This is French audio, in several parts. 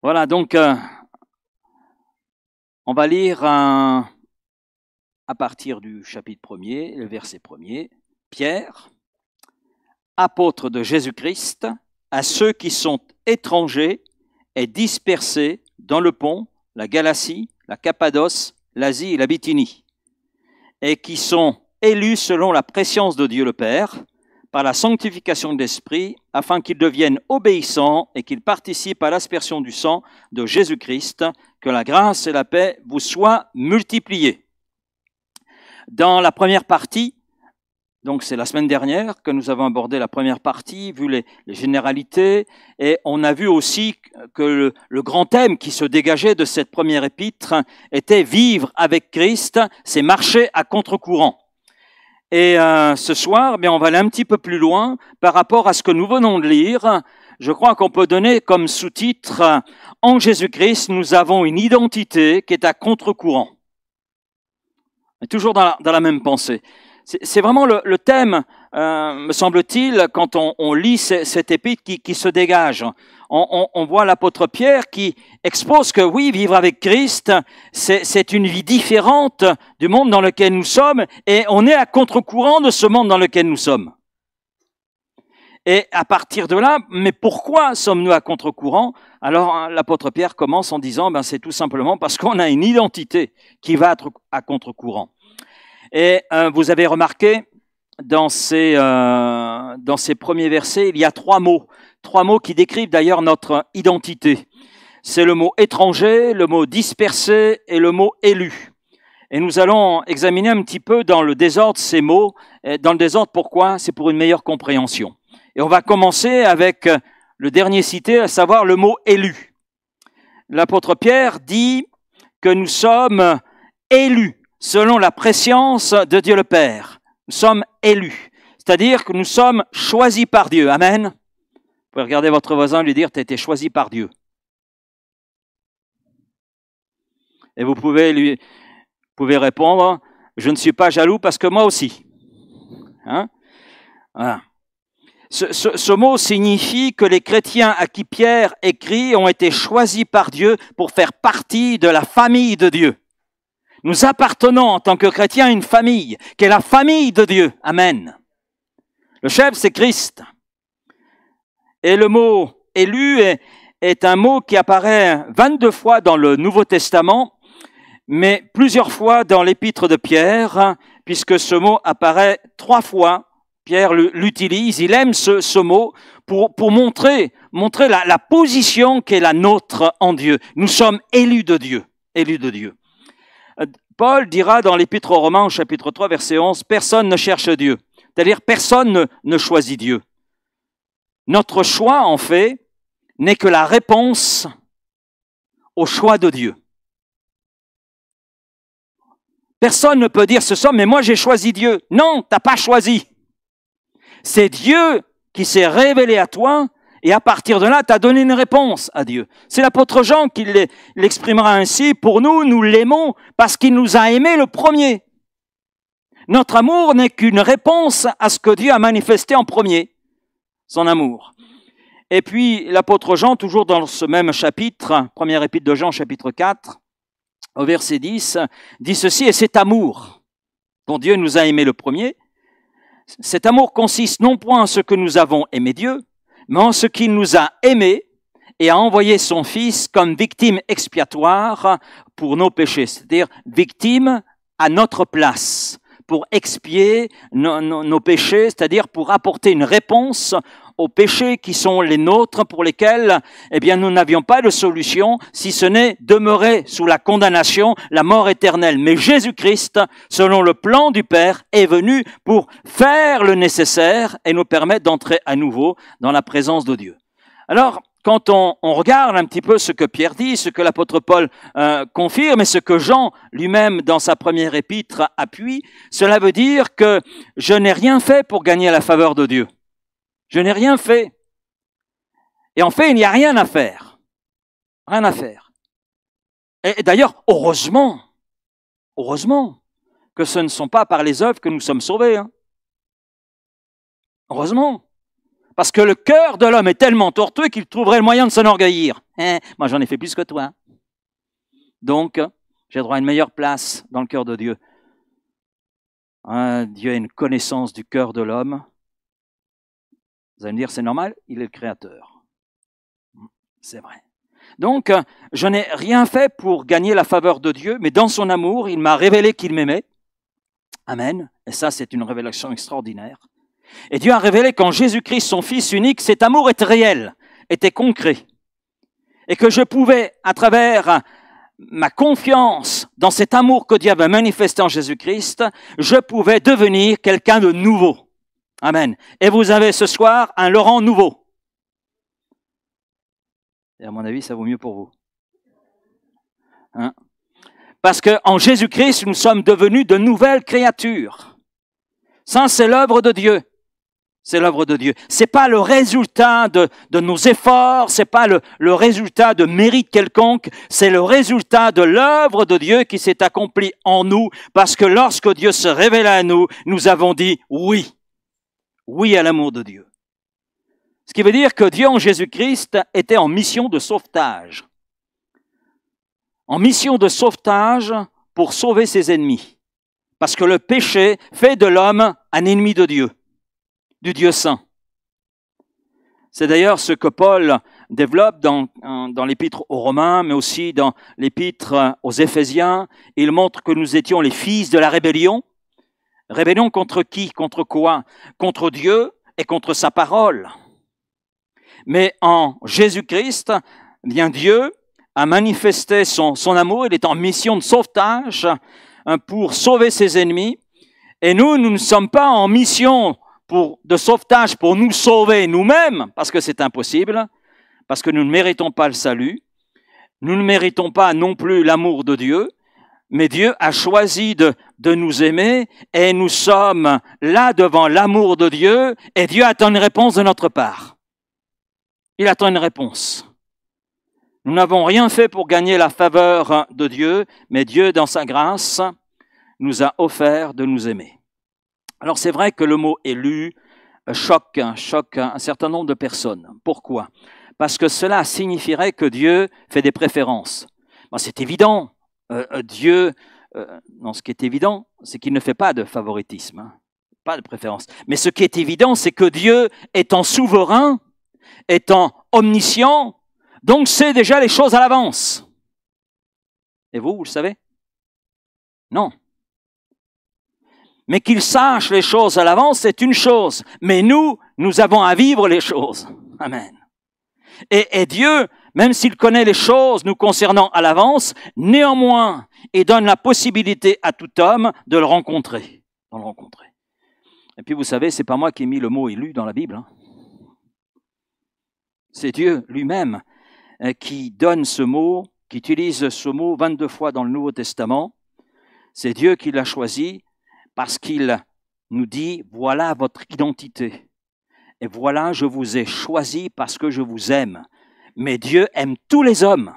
Voilà, donc on va lire à partir du chapitre 1er, le verset 1er. Pierre, apôtre de Jésus-Christ, à ceux qui sont étrangers et dispersés dans le Pont, la Galatie, la Cappadoce, l'Asie et la Bithynie, et qui sont élus selon la prescience de Dieu le Père, par la sanctification de l'Esprit, afin qu'ils deviennent obéissants et qu'ils participent à l'aspersion du sang de Jésus-Christ, que la grâce et la paix vous soient multipliées. Dans la première partie, donc c'est la semaine dernière que nous avons abordé la première partie, vu les généralités, et on a vu aussi que le grand thème qui se dégageait de cette première épître était vivre avec Christ, c'est marcher à contre-courant. Et ce soir, on va aller un petit peu plus loin par rapport à ce que nous venons de lire. Je crois qu'on peut donner comme sous-titre « En Jésus-Christ, nous avons une identité qui est à contre-courant ». Toujours dans la même pensée. C'est vraiment le thème, me semble-t-il, quand on lit cet épître qui se dégage. On voit l'apôtre Pierre qui expose que oui, vivre avec Christ, c'est une vie différente du monde dans lequel nous sommes et on est à contre-courant de ce monde dans lequel nous sommes. Et à partir de là, mais pourquoi sommes-nous à contre-courant? Alors l'apôtre Pierre commence en disant, c'est tout simplement parce qu'on a une identité qui va être à contre-courant. Et vous avez remarqué, dans ces premiers versets, il y a trois mots qui décrivent d'ailleurs notre identité. C'est le mot étranger, le mot dispersé et le mot élu. Et nous allons examiner un petit peu dans le désordre ces mots. Dans le désordre, pourquoi? C'est pour une meilleure compréhension. Et on va commencer avec le dernier cité, à savoir le mot élu. L'apôtre Pierre dit que nous sommes élus selon la prescience de Dieu le Père. Nous sommes élus, c'est-à-dire que nous sommes choisis par Dieu. Amen. Vous pouvez regarder votre voisin et lui dire, tu as été choisi par Dieu. Et vous pouvez répondre, je ne suis pas jaloux parce que moi aussi. Voilà. Ce mot signifie que les chrétiens à qui Pierre écrit ont été choisis par Dieu pour faire partie de la famille de Dieu. Nous appartenons en tant que chrétiens à une famille, qui est la famille de Dieu. Amen. Le chef, c'est Christ. Et le mot « élu » est un mot qui apparaît 22 fois dans le Nouveau Testament, mais plusieurs fois dans l'épître de Pierre, puisque ce mot apparaît 3 fois. Pierre l'utilise, il aime ce mot pour montrer la position qui est la nôtre en Dieu. Nous sommes élus de Dieu, élus de Dieu. Paul dira dans l'Épître aux Romains, au chapitre 3, verset 11, « Personne ne cherche Dieu ». C'est-à-dire, personne ne choisit Dieu. Notre choix, en fait, n'est que la réponse au choix de Dieu. Personne ne peut dire ce soir, mais moi j'ai choisi Dieu. Non, t'as pas choisi. C'est Dieu qui s'est révélé à toi et à partir de là, tu as donné une réponse à Dieu. C'est l'apôtre Jean qui l'exprimera ainsi. Pour nous, nous l'aimons parce qu'il nous a aimés le premier. Notre amour n'est qu'une réponse à ce que Dieu a manifesté en premier, son amour. Et puis, l'apôtre Jean, toujours dans ce même chapitre, première épître de Jean, chapitre 4, au verset 10, dit ceci, et cet amour dont Dieu nous a aimés le premier, cet amour consiste non point en ce que nous avons aimé Dieu, mais en ce qu'il nous a aimés et a envoyé son Fils comme victime expiatoire pour nos péchés, c'est-à-dire victime à notre place, pour expier nos péchés, c'est-à-dire pour apporter une réponse aux péchés qui sont les nôtres, pour lesquels nous n'avions pas de solution, si ce n'est demeurer sous la condamnation, la mort éternelle. Mais Jésus-Christ, selon le plan du Père, est venu pour faire le nécessaire et nous permettre d'entrer à nouveau dans la présence de Dieu. Alors, quand on regarde un petit peu ce que Pierre dit, ce que l'apôtre Paul confirme et ce que Jean lui-même dans sa première épître appuie, cela veut dire que je n'ai rien fait pour gagner la faveur de Dieu. Je n'ai rien fait. Et en fait, il n'y a rien à faire. Rien à faire. Et d'ailleurs, heureusement que ce ne sont pas par les œuvres que nous sommes sauvés. Heureusement. Parce que le cœur de l'homme est tellement tortueux qu'il trouverait le moyen de s'enorgueillir. Moi, j'en ai fait plus que toi. Donc, j'ai droit à une meilleure place dans le cœur de Dieu. Dieu a une connaissance du cœur de l'homme. Vous allez me dire, c'est normal, il est le créateur. C'est vrai. Donc, je n'ai rien fait pour gagner la faveur de Dieu, mais dans son amour, il m'a révélé qu'il m'aimait. Amen. Et ça, c'est une révélation extraordinaire. Et Dieu a révélé qu'en Jésus-Christ, son Fils unique, cet amour était réel, était concret. Et que je pouvais, à travers ma confiance dans cet amour que Dieu avait manifesté en Jésus-Christ, je pouvais devenir quelqu'un de nouveau. Amen. Et vous avez ce soir un Laurent nouveau. Et à mon avis, ça vaut mieux pour vous. Hein? Parce qu'en Jésus-Christ, nous sommes devenus de nouvelles créatures. Ça, c'est l'œuvre de Dieu. C'est l'œuvre de Dieu. C'est pas le résultat de nos efforts, c'est pas le résultat de mérite quelconque, c'est le résultat de l'œuvre de Dieu qui s'est accomplie en nous, parce que lorsque Dieu se révéla à nous, nous avons dit oui. Oui à l'amour de Dieu. Ce qui veut dire que Dieu en Jésus-Christ était en mission de sauvetage. En mission de sauvetage pour sauver ses ennemis. Parce que le péché fait de l'homme un ennemi de Dieu, du Dieu saint. C'est d'ailleurs ce que Paul développe dans l'épître aux Romains, mais aussi dans l'épître aux Éphésiens. Il montre que nous étions les fils de la rébellion. Rébellion contre qui? Contre quoi? Contre Dieu et contre sa parole. Mais en Jésus-Christ, bien Dieu a manifesté son amour. Il est en mission de sauvetage pour sauver ses ennemis. Et nous ne sommes pas en mission de sauvetage pour nous sauver nous-mêmes, parce que c'est impossible, parce que nous ne méritons pas le salut. Nous ne méritons pas non plus l'amour de Dieu. Mais Dieu a choisi de nous aimer et nous sommes là devant l'amour de Dieu et Dieu attend une réponse de notre part. Il attend une réponse. Nous n'avons rien fait pour gagner la faveur de Dieu, mais Dieu, dans sa grâce, nous a offert de nous aimer. Alors c'est vrai que le mot élu choque un certain nombre de personnes. Pourquoi? Parce que cela signifierait que Dieu fait des préférences. C'est évident. Dieu, non, ce qui est évident, c'est qu'il ne fait pas de favoritisme, pas de préférence. Mais ce qui est évident, c'est que Dieu, étant souverain, étant omniscient, donc sait déjà les choses à l'avance. Et vous le savez? Non. Mais qu'il sache les choses à l'avance, c'est une chose. Mais nous avons à vivre les choses. Amen. Et Dieu, même s'il connaît les choses nous concernant à l'avance, néanmoins, il donne la possibilité à tout homme de le rencontrer. Et puis vous savez, c'est pas moi qui ai mis le mot élu dans la Bible. Hein. C'est Dieu lui-même qui donne ce mot, qui utilise ce mot 22 fois dans le Nouveau Testament. C'est Dieu qui l'a choisi parce qu'il nous dit, voilà votre identité. Et voilà, je vous ai choisi parce que je vous aime. Mais Dieu aime tous les hommes.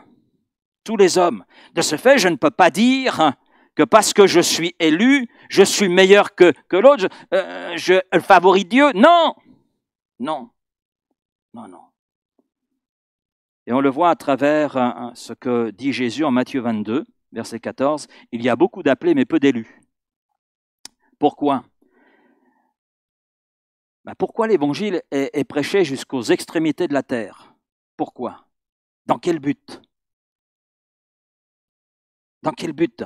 Tous les hommes. De ce fait, je ne peux pas dire que parce que je suis élu, je suis meilleur que l'autre, je favorise Dieu. Non. Non. Non, non. Et on le voit à travers ce que dit Jésus en Matthieu 22, verset 14. Il y a beaucoup d'appelés, mais peu d'élus. Pourquoi? Pourquoi l'évangile est prêché jusqu'aux extrémités de la terre? Pourquoi? Dans quel but? Dans quel but?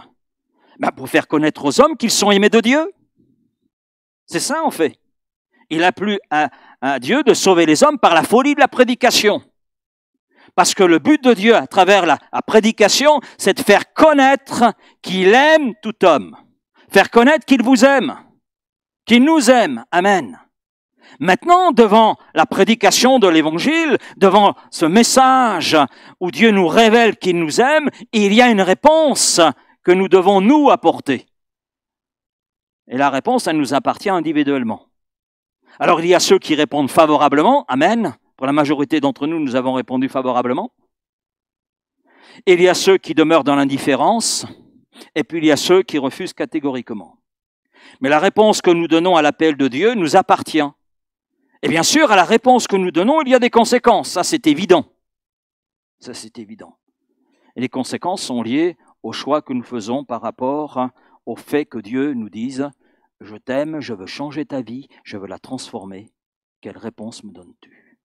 Pour faire connaître aux hommes qu'ils sont aimés de Dieu. C'est ça en fait. Il a plu à Dieu de sauver les hommes par la folie de la prédication. Parce que le but de Dieu à travers la prédication, c'est de faire connaître qu'il aime tout homme. Faire connaître qu'il vous aime. Qu'il nous aime. Amen. Maintenant, devant la prédication de l'Évangile, devant ce message où Dieu nous révèle qu'il nous aime, il y a une réponse que nous devons nous apporter. Et la réponse, elle nous appartient individuellement. Alors il y a ceux qui répondent favorablement, amen. Pour la majorité d'entre nous, nous avons répondu favorablement. Et il y a ceux qui demeurent dans l'indifférence, et puis il y a ceux qui refusent catégoriquement. Mais la réponse que nous donnons à l'appel de Dieu nous appartient. Et bien sûr, à la réponse que nous donnons, il y a des conséquences. Ça, c'est évident. Ça, c'est évident. Et les conséquences sont liées au choix que nous faisons par rapport au fait que Dieu nous dise « Je t'aime, je veux changer ta vie, je veux la transformer. Quelle réponse me donnes-tu »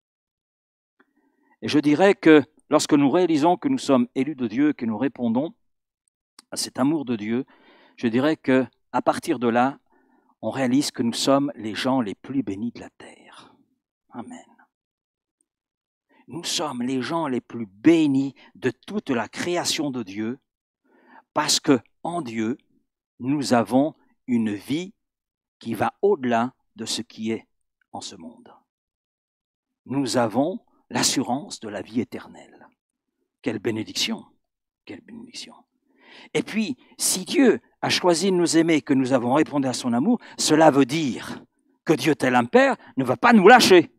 Et je dirais que lorsque nous réalisons que nous sommes élus de Dieu, que nous répondons à cet amour de Dieu, je dirais que à partir de là, on réalise que nous sommes les gens les plus bénis de la terre. Amen. Nous sommes les gens les plus bénis de toute la création de Dieu parce que en Dieu, nous avons une vie qui va au-delà de ce qui est en ce monde. Nous avons l'assurance de la vie éternelle. Quelle bénédiction! Quelle bénédiction! Et puis, si Dieu a choisi de nous aimer, que nous avons répondu à son amour, cela veut dire que Dieu tel un Père ne va pas nous lâcher.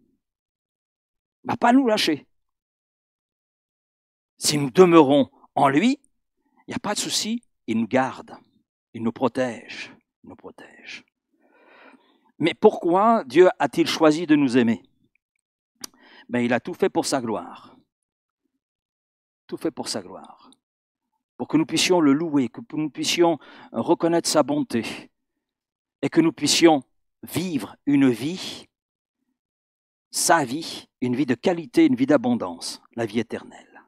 Il ne va pas nous lâcher. Si nous demeurons en lui, il n'y a pas de souci, il nous garde, il nous protège, il nous protège. Mais pourquoi Dieu a-t-il choisi de nous aimer? Il a tout fait pour sa gloire. Tout fait pour sa gloire. Pour que nous puissions le louer, que nous puissions reconnaître sa bonté et que nous puissions vivre une vie, sa vie, une vie de qualité, une vie d'abondance, la vie éternelle.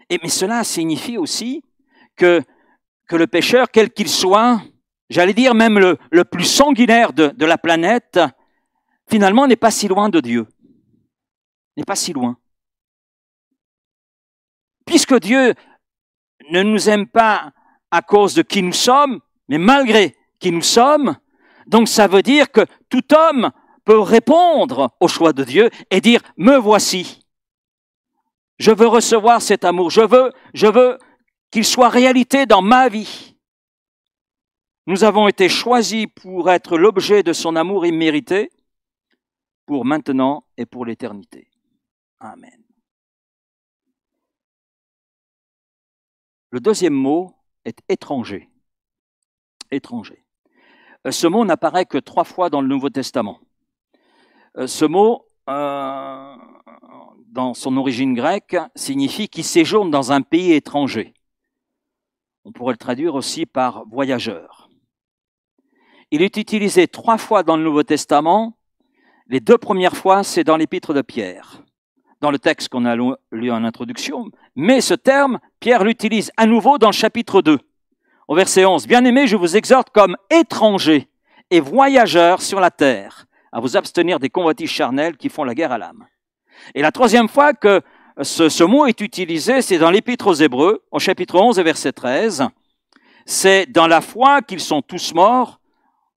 Mais cela signifie aussi que le pécheur, quel qu'il soit, j'allais dire même le plus sanguinaire de la planète, finalement n'est pas si loin de Dieu. N'est pas si loin. Puisque Dieu ne nous aime pas à cause de qui nous sommes, mais malgré qui nous sommes, donc ça veut dire que tout homme peut répondre au choix de Dieu et dire « Me voici ». Je veux recevoir cet amour. Je veux qu'il soit réalité dans ma vie. Nous avons été choisis pour être l'objet de son amour immérité pour maintenant et pour l'éternité. Amen. Le deuxième mot est étranger. Étranger. Ce mot n'apparaît que 3 fois dans le Nouveau Testament. Ce mot, dans son origine grecque, signifie qui séjourne dans un pays étranger. On pourrait le traduire aussi par voyageur. Il est utilisé 3 fois dans le Nouveau Testament. Les 2 premières fois, c'est dans l'épître de Pierre, dans le texte qu'on a lu en introduction. Mais ce terme, Pierre l'utilise à nouveau dans le chapitre 2, au verset 11. « Bien-aimés, je vous exhorte comme étrangers et voyageurs sur la terre, à vous abstenir des convoitises charnelles qui font la guerre à l'âme. » Et la 3e fois que ce mot est utilisé, c'est dans l'épître aux Hébreux, au chapitre 11 et verset 13. C'est dans la foi qu'ils sont tous morts.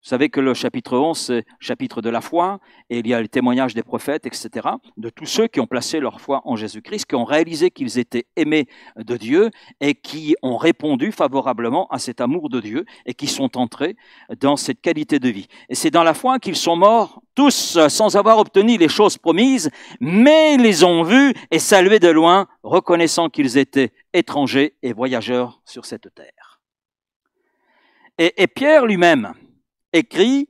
Vous savez que le chapitre 11, c'est le chapitre de la foi, et il y a le témoignage des prophètes, etc., de tous ceux qui ont placé leur foi en Jésus-Christ, qui ont réalisé qu'ils étaient aimés de Dieu, et qui ont répondu favorablement à cet amour de Dieu, et qui sont entrés dans cette qualité de vie. Et c'est dans la foi qu'ils sont morts, tous sans avoir obtenu les choses promises, mais ils les ont vus et salués de loin, reconnaissant qu'ils étaient étrangers et voyageurs sur cette terre. Et Pierre lui-même écrit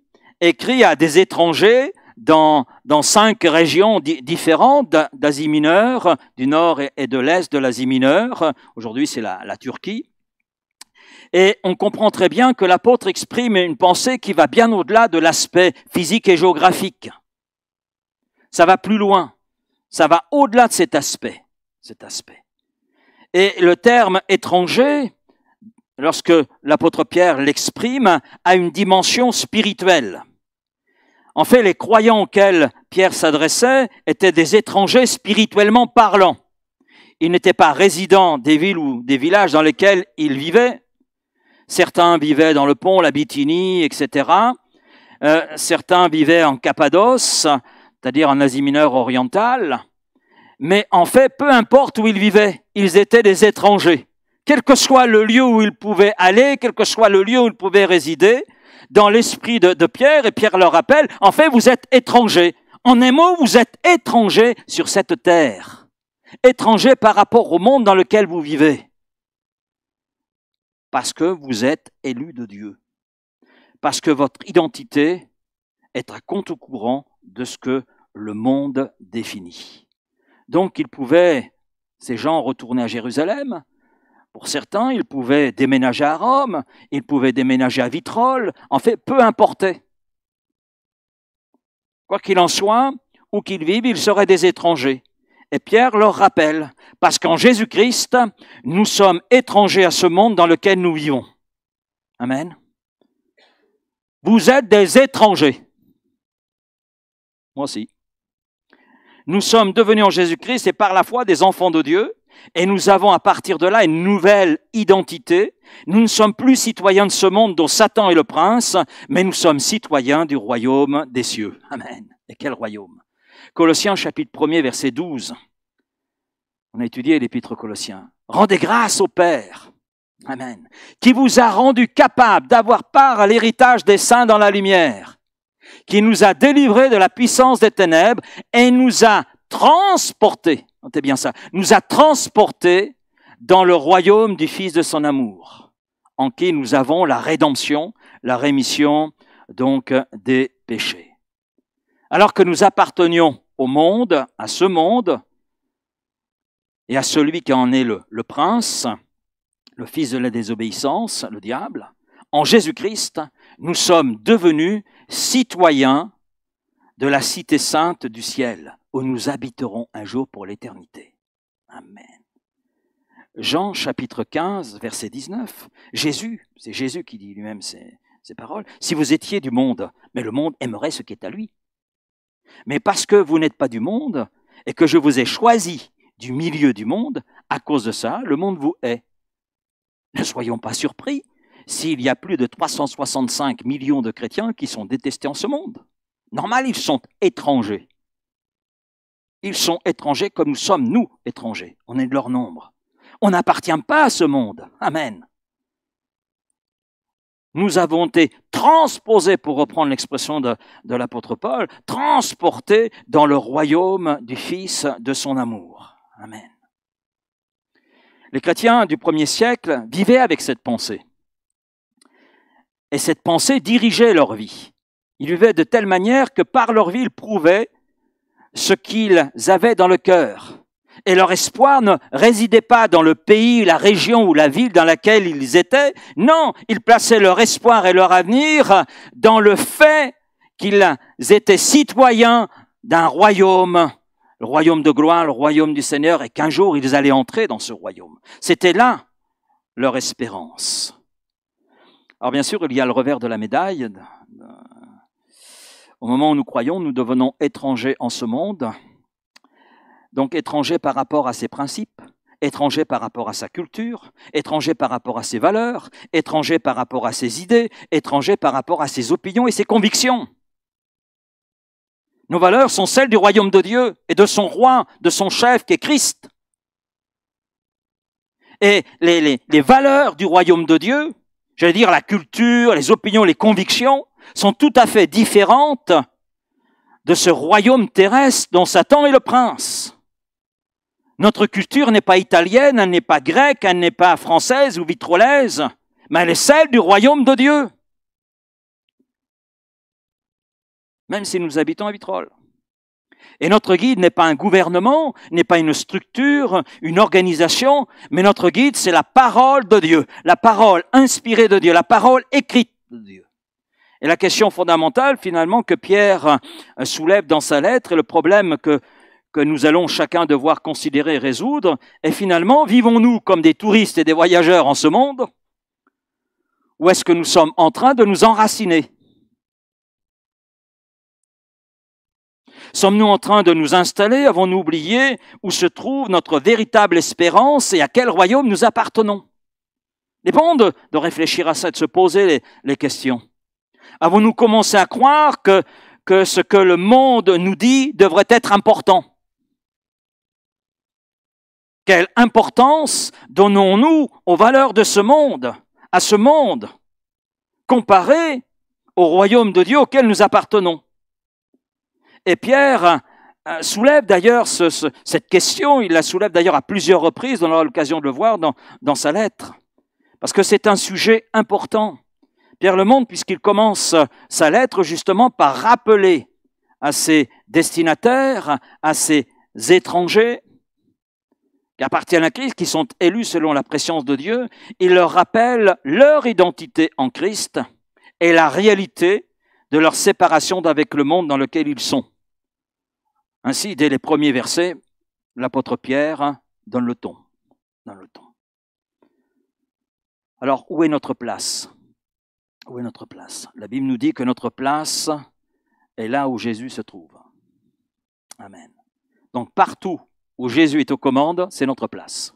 à des étrangers dans 5 régions différentes d'Asie mineure, du nord et de l'est de l'Asie mineure. Aujourd'hui, c'est la Turquie. Et on comprend très bien que l'apôtre exprime une pensée qui va bien au-delà de l'aspect physique et géographique. Ça va plus loin. Ça va au-delà de cet aspect. Et le terme étranger, lorsque l'apôtre Pierre l'exprime, a une dimension spirituelle. En fait, les croyants auxquels Pierre s'adressait étaient des étrangers spirituellement parlant. Ils n'étaient pas résidents des villes ou des villages dans lesquels ils vivaient. Certains vivaient dans le Pont, la Bithynie, etc. Certains vivaient en Cappadoce, c'est-à-dire en Asie mineure orientale. Mais en fait, peu importe où ils vivaient, ils étaient des étrangers. Quel que soit le lieu où ils pouvaient aller, quel que soit le lieu où ils pouvaient résider, dans l'esprit de Pierre, et Pierre leur rappelle, en fait, vous êtes étrangers. En un mot, vous êtes étrangers sur cette terre. Étrangers par rapport au monde dans lequel vous vivez. Parce que vous êtes élus de Dieu. Parce que votre identité est à contre-courant de ce que le monde défini. Donc ils pouvaient, ces gens, retourner à Jérusalem. Pour certains, ils pouvaient déménager à Rome, ils pouvaient déménager à Vitrolles. En fait, peu importait. Quoi qu'il en soit, où qu'ils vivent, ils seraient des étrangers. Et Pierre leur rappelle, parce qu'en Jésus-Christ, nous sommes étrangers à ce monde dans lequel nous vivons. Amen. Vous êtes des étrangers. Moi aussi. Nous sommes devenus en Jésus-Christ et par la foi des enfants de Dieu. Et nous avons à partir de là une nouvelle identité. Nous ne sommes plus citoyens de ce monde dont Satan est le prince, mais nous sommes citoyens du royaume des cieux. Amen. Et quel royaume? Colossiens chapitre 1er verset 12. On a étudié l'épître aux Colossiens. Rendez grâce au Père. Amen. Qui vous a rendu capable d'avoir part à l'héritage des saints dans la lumière. Qui nous a délivrés de la puissance des ténèbres et nous a transportés. Notez bien ça. Nous a transportés dans le royaume du Fils de son amour, en qui nous avons la rédemption, la rémission donc des péchés. Alors que nous appartenions au monde, à ce monde, et à celui qui en est le prince, le fils de la désobéissance, le diable, en Jésus-Christ, nous sommes devenus citoyens de la cité sainte du ciel, où nous habiterons un jour pour l'éternité. Amen. Jean chapitre 15, verset 19. Jésus, c'est Jésus qui dit lui-même ces paroles. Si vous étiez du monde, mais le monde aimerait ce qui est à lui. Mais parce que vous n'êtes pas du monde et que je vous ai choisi du milieu du monde, à cause de ça, le monde vous hait. Ne soyons pas surpris s'il y a plus de 365 millions de chrétiens qui sont détestés en ce monde. Normal, ils sont étrangers. Ils sont étrangers comme nous sommes, nous, étrangers. On est de leur nombre. On n'appartient pas à ce monde. Amen. Nous avons été transposés, pour reprendre l'expression de l'apôtre Paul, transportés dans le royaume du Fils de son amour. Amen. Les chrétiens du 1er siècle vivaient avec cette pensée. Et cette pensée dirigeait leur vie. Ils vivaient de telle manière que par leur vie, ils prouvaient ce qu'ils avaient dans le cœur. Et leur espoir ne résidait pas dans le pays, la région ou la ville dans laquelle ils étaient. Non, ils plaçaient leur espoir et leur avenir dans le fait qu'ils étaient citoyens d'un royaume, le royaume de gloire, le royaume du Seigneur, et qu'un jour ils allaient entrer dans ce royaume. C'était là leur espérance. Alors bien sûr, il y a le revers de la médaille. Au moment où nous croyons, nous devenons étrangers en ce monde. Donc étrangers par rapport à ses principes, étrangers par rapport à sa culture, étrangers par rapport à ses valeurs, étrangers par rapport à ses idées, étrangers par rapport à ses opinions et ses convictions. Nos valeurs sont celles du royaume de Dieu et de son roi, de son chef qui est Christ. Et les valeurs du royaume de Dieu, j'allais dire la culture, les opinions, les convictions, sont tout à fait différentes de ce royaume terrestre dont Satan est le prince. Notre culture n'est pas italienne, elle n'est pas grecque, elle n'est pas française ou vitrolaise, mais elle est celle du royaume de Dieu. Même si nous habitons à Vitrolles. Et notre guide n'est pas un gouvernement, n'est pas une structure, une organisation, mais notre guide, c'est la parole de Dieu, la parole inspirée de Dieu, la parole écrite de Dieu. Et la question fondamentale, finalement, que Pierre soulève dans sa lettre, et le problème que nous allons chacun devoir considérer et résoudre, est finalement, vivons-nous comme des touristes et des voyageurs en ce monde, ou est-ce que nous sommes en train de nous enraciner? Sommes-nous en train de nous installer? Avons-nous oublié où se trouve notre véritable espérance et à quel royaume nous appartenons? Il est bon de réfléchir à ça, de se poser les questions. Avons-nous commencé à croire que ce que le monde nous dit devrait être important? Quelle importance donnons-nous aux valeurs de ce monde, à ce monde, comparé au royaume de Dieu auquel nous appartenons? Et Pierre soulève d'ailleurs cette question, il la soulève d'ailleurs à plusieurs reprises, on aura l'occasion de le voir dans sa lettre, parce que c'est un sujet important. Pierre le montre puisqu'il commence sa lettre justement par rappeler à ses destinataires, à ses étrangers qui appartiennent à Christ, qui sont élus selon la préscience de Dieu. Il leur rappelle leur identité en Christ et la réalité de leur séparation d'avec le monde dans lequel ils sont. Ainsi, dès les premiers versets, l'apôtre Pierre donne le ton. Alors, où est notre place? Où est notre place? La Bible nous dit que notre place est là où Jésus se trouve. Amen. Donc, partout où Jésus est aux commandes, c'est notre place.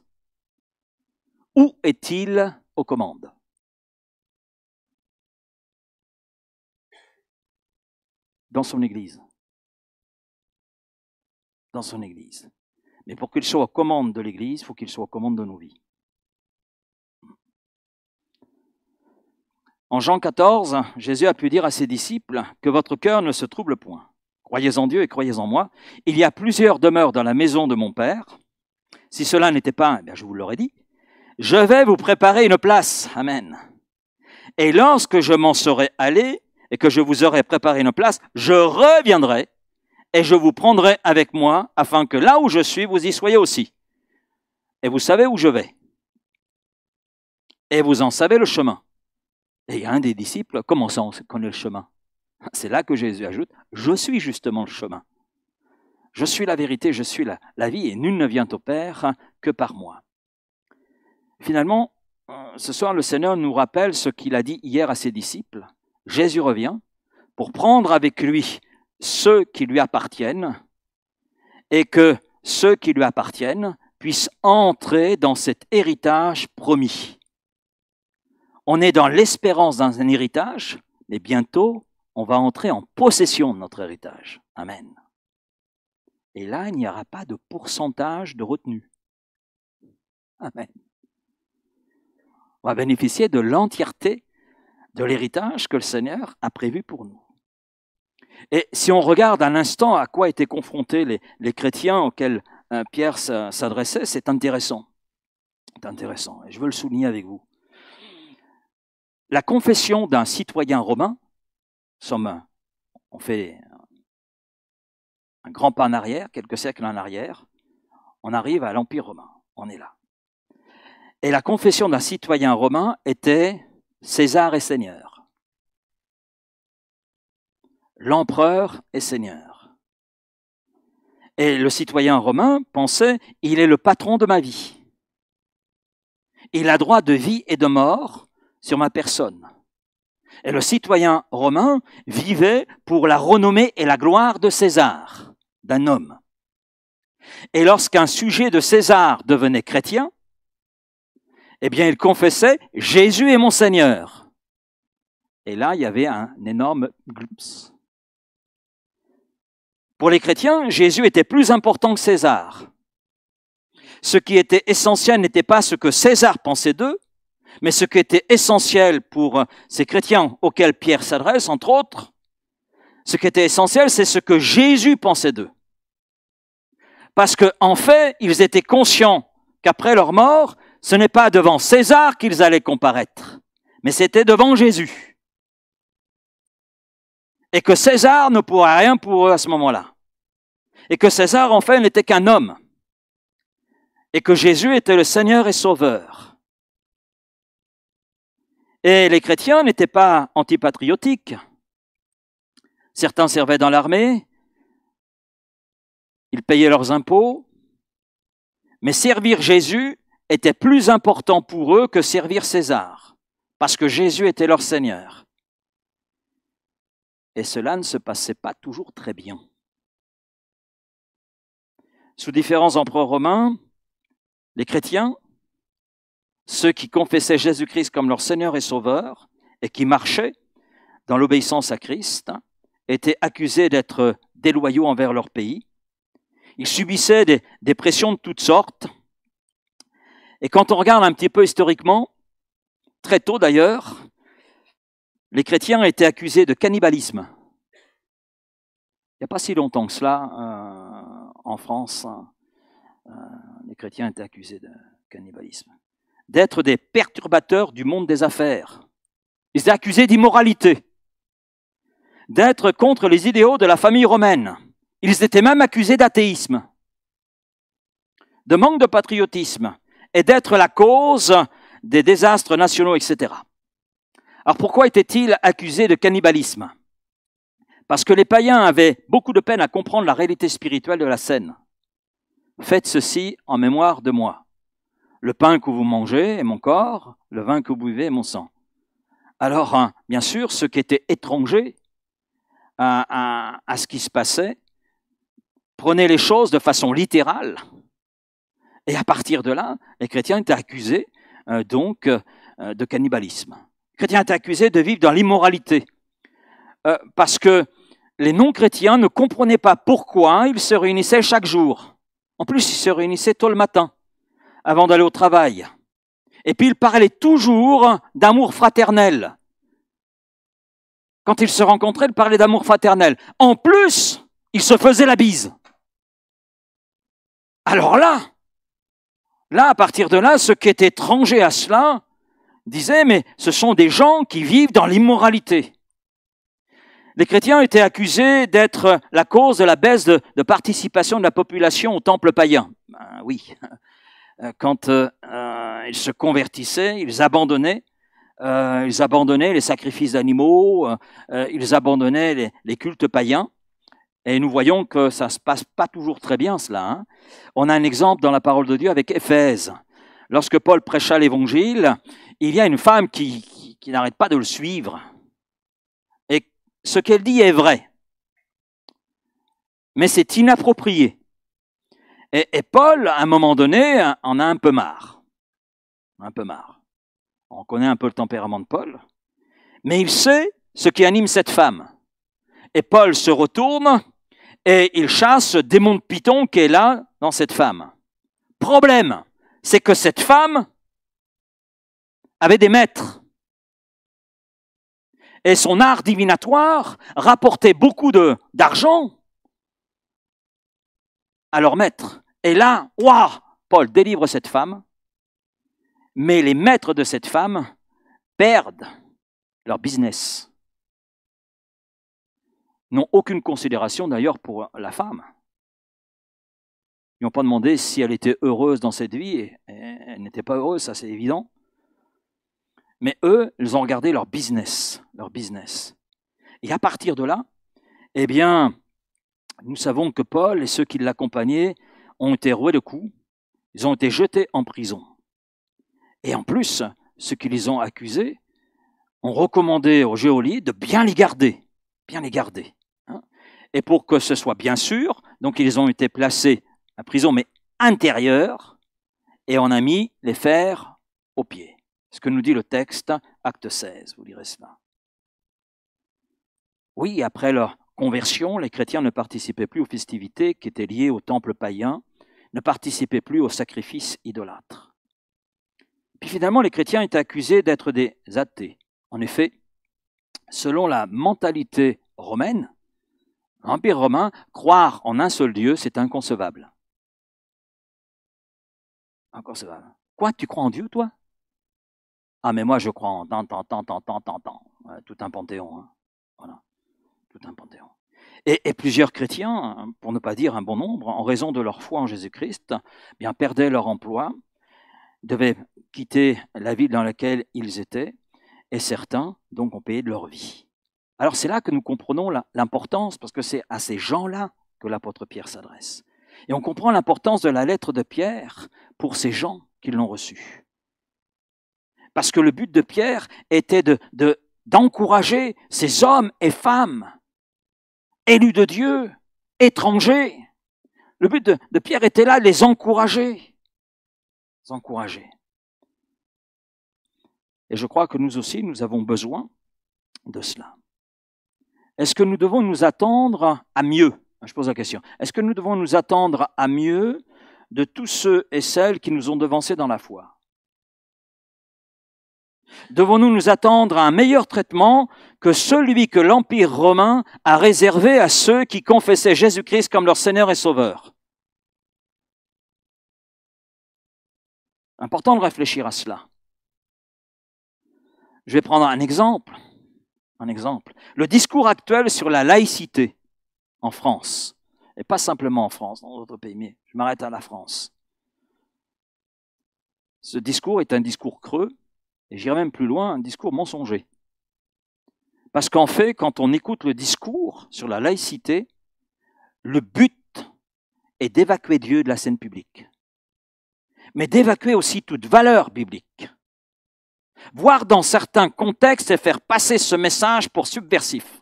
Où est-il aux commandes? Dans son Église. Dans son Église. Mais pour qu'il soit aux commandes de l'Église, il faut qu'il soit aux commandes de nos vies. En Jean 14, Jésus a pu dire à ses disciples que votre cœur ne se trouble point. Croyez en Dieu et croyez en moi. Il y a plusieurs demeures dans la maison de mon Père. Si cela n'était pas, eh bien, je vous l'aurais dit. Je vais vous préparer une place. Amen. Et lorsque je m'en serai allé et que je vous aurai préparé une place, je reviendrai et je vous prendrai avec moi afin que là où je suis, vous y soyez aussi. Et vous savez où je vais. Et vous en savez le chemin. Et il y a un des disciples, comment ça on connaît le chemin? C'est là que Jésus ajoute, je suis justement le chemin. Je suis la vérité, je suis la vie, et nul ne vient au Père que par moi. Finalement, ce soir, le Seigneur nous rappelle ce qu'il a dit hier à ses disciples. Jésus revient pour prendre avec lui ceux qui lui appartiennent et que ceux qui lui appartiennent puissent entrer dans cet héritage promis. On est dans l'espérance d'un héritage, mais bientôt, on va entrer en possession de notre héritage. Amen. Et là, il n'y aura pas de pourcentage de retenue. Amen. On va bénéficier de l'entièreté de l'héritage que le Seigneur a prévu pour nous. Et si on regarde un instant à quoi étaient confrontés les chrétiens auxquels Pierre s'adressait, c'est intéressant. C'est intéressant, et je veux le souligner avec vous. La confession d'un citoyen romain, on fait un grand pas en arrière, quelques siècles en arrière, on arrive à l'Empire romain, on est là. Et la confession d'un citoyen romain était César est Seigneur. L'empereur est Seigneur. Et le citoyen romain pensait, il est le patron de ma vie. Il a droit de vie et de mort sur ma personne. Et le citoyen romain vivait pour la renommée et la gloire de César, d'un homme. Et lorsqu'un sujet de César devenait chrétien, eh bien, il confessait « Jésus est mon Seigneur ». Et là, il y avait un énorme gloups. Pour les chrétiens, Jésus était plus important que César. Ce qui était essentiel n'était pas ce que César pensait d'eux, mais ce qui était essentiel pour ces chrétiens auxquels Pierre s'adresse, entre autres, ce qui était essentiel, c'est ce que Jésus pensait d'eux. Parce qu'en fait, ils étaient conscients qu'après leur mort, ce n'est pas devant César qu'ils allaient comparaître, mais c'était devant Jésus. Et que César ne pourrait rien pour eux à ce moment-là. Et que César, en fait, n'était qu'un homme. Et que Jésus était le Seigneur et Sauveur. Et les chrétiens n'étaient pas antipatriotiques. Certains servaient dans l'armée, ils payaient leurs impôts, mais servir Jésus était plus important pour eux que servir César, parce que Jésus était leur Seigneur. Et cela ne se passait pas toujours très bien. Sous différents empereurs romains, les chrétiens, ceux qui confessaient Jésus-Christ comme leur Seigneur et Sauveur et qui marchaient dans l'obéissance à Christ, étaient accusés d'être déloyaux envers leur pays. Ils subissaient des pressions de toutes sortes. Et quand on regarde un petit peu historiquement, très tôt d'ailleurs, les chrétiens étaient accusés de cannibalisme. Il n'y a pas si longtemps que cela, en France, les chrétiens étaient accusés de cannibalisme. D'être des perturbateurs du monde des affaires. Ils étaient accusés d'immoralité. d'être contre les idéaux de la famille romaine. Ils étaient même accusés d'athéisme, de manque de patriotisme et d'être la cause des désastres nationaux, etc. Alors pourquoi étaient-ils accusés de cannibalisme? Parce que les païens avaient beaucoup de peine à comprendre la réalité spirituelle de la scène. Faites ceci en mémoire de moi. Le pain que vous mangez est mon corps, le vin que vous buvez est mon sang. Alors, bien sûr, ceux qui étaient étrangers à ce qui se passait prenaient les choses de façon littérale. Et à partir de là, les chrétiens étaient accusés de cannibalisme. Les chrétiens étaient accusés de vivre dans l'immoralité. Parce que les non-chrétiens ne comprenaient pas pourquoi ils se réunissaient chaque jour. En plus, ils se réunissaient tôt le matin, avant d'aller au travail. Et puis, ils parlaient toujours d'amour fraternel. Quand ils se rencontraient, ils parlaient d'amour fraternel. En plus, ils se faisaient la bise. Alors là, à partir de là, ceux qui étaient étrangers à cela disaient, mais ce sont des gens qui vivent dans l'immoralité. Les chrétiens étaient accusés d'être la cause de la baisse de participation de la population au temple païen. Ben oui, quand ils se convertissaient, ils abandonnaient les sacrifices d'animaux, ils abandonnaient les cultes païens. Et nous voyons que ça ne se passe pas toujours très bien, cela. Hein. On a un exemple dans la parole de Dieu avec Éphèse. Lorsque Paul prêcha l'évangile, il y a une femme qui n'arrête pas de le suivre. Et ce qu'elle dit est vrai. Mais c'est inapproprié. Et Paul, à un moment donné, en a un peu marre. Un peu marre. On connaît un peu le tempérament de Paul. Mais il sait ce qui anime cette femme. Et Paul se retourne et il chasse le démon de Python qui est là dans cette femme. Problème, c'est que cette femme avait des maîtres. Et son art divinatoire rapportait beaucoup d'argent à leur maître. Et là, waouh, Paul délivre cette femme, mais les maîtres de cette femme perdent leur business. N'ont aucune considération d'ailleurs pour la femme. Ils n'ont pas demandé si elle était heureuse dans cette vie, et elle n'était pas heureuse, ça c'est évident. Mais eux, ils ont regardé leur business. Et à partir de là, eh bien, nous savons que Paul et ceux qui l'accompagnaient ont été roués de coups, ils ont été jetés en prison. Et en plus, ceux qui les ont accusés ont recommandé aux geôliers de bien les garder. Et pour que ce soit bien sûr, donc ils ont été placés à prison, mais intérieure, et on a mis les fers aux pieds. Ce que nous dit le texte, acte 16, vous lirez cela. Oui, après leur conversion, les chrétiens ne participaient plus aux festivités qui étaient liées au temple païen, ne participaient plus aux sacrifices idolâtres. Puis finalement, les chrétiens étaient accusés d'être des athées. En effet, selon la mentalité romaine, l'Empire romain, croire en un seul Dieu, c'est inconcevable. Inconcevable. Quoi, tu crois en Dieu, toi? Ah, mais moi, je crois en tant. Tout un panthéon. Hein. Voilà, tout un panthéon. Et plusieurs chrétiens, pour ne pas dire un bon nombre, en raison de leur foi en Jésus-Christ, bien perdaient leur emploi, devaient quitter la ville dans laquelle ils étaient, et certains, donc, ont payé de leur vie. Alors c'est là que nous comprenons l'importance, parce que c'est à ces gens-là que l'apôtre Pierre s'adresse. Et on comprend l'importance de la lettre de Pierre pour ces gens qui l'ont reçue. Parce que le but de Pierre était d'encourager ces hommes et femmes, élus de Dieu, étrangers. Le but de Pierre était là, de les encourager. Et je crois que nous aussi, nous avons besoin de cela. Est-ce que nous devons nous attendre à mieux? Je pose la question. Est-ce que nous devons nous attendre à mieux de tous ceux et celles qui nous ont devancés dans la foi? Devons-nous nous attendre à un meilleur traitement que celui que l'Empire romain a réservé à ceux qui confessaient Jésus-Christ comme leur Seigneur et Sauveur? Important de réfléchir à cela. Je vais prendre un exemple. un exemple. Le discours actuel sur la laïcité en France, et pas simplement en France, dans d'autres pays, mais je m'arrête à la France. Ce discours est un discours creux, et j'irai même plus loin, un discours mensonger. Parce qu'en fait, quand on écoute le discours sur la laïcité, le but est d'évacuer Dieu de la scène publique, mais d'évacuer aussi toute valeur biblique. Voire dans certains contextes et faire passer ce message pour subversif.